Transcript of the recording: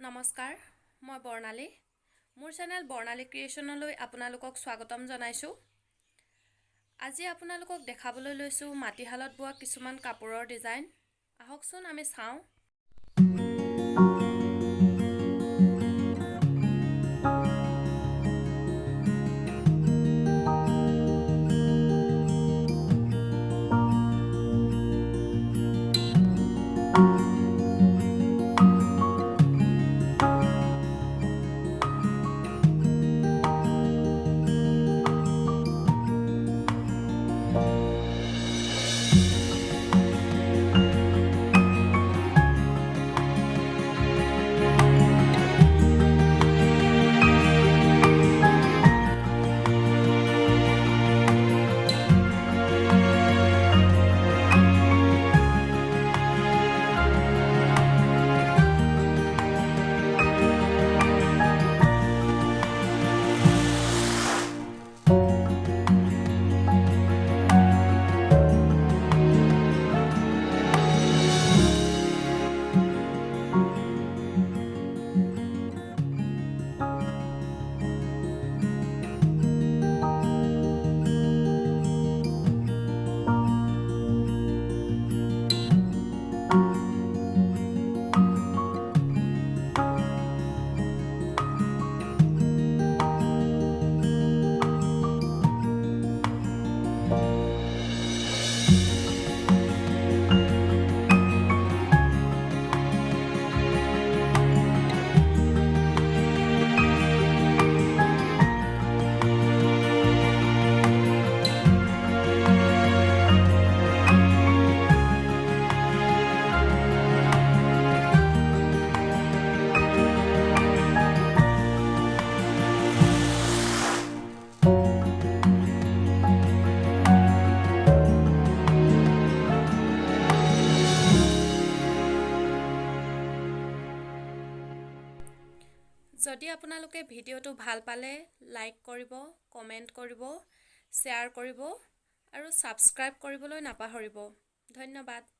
নমস্কাৰ, মই বৰ্ণালী। মোৰ চেনেল বৰ্ণালী ক্ৰিয়েশ্যনলৈ আপোনালোকক স্বাগতম জনাইছোঁ। আজি আপোনালোকক দেখাবলৈ লৈছোঁ মাটিশালত বোৱা কিছুমান কাপোৰৰ ডিজাইন। আহকচোন আমি চাওঁ। যদি আপোনালোকে ভিডিঅ'টো ভাল পালে লাইক কৰিব, কমেণ্ট কৰিব, শ্বেয়াৰ কৰিব আৰু ছাবস্ক্ৰাইব কৰিবলৈ নাপাহৰিব। ধন্যবাদ।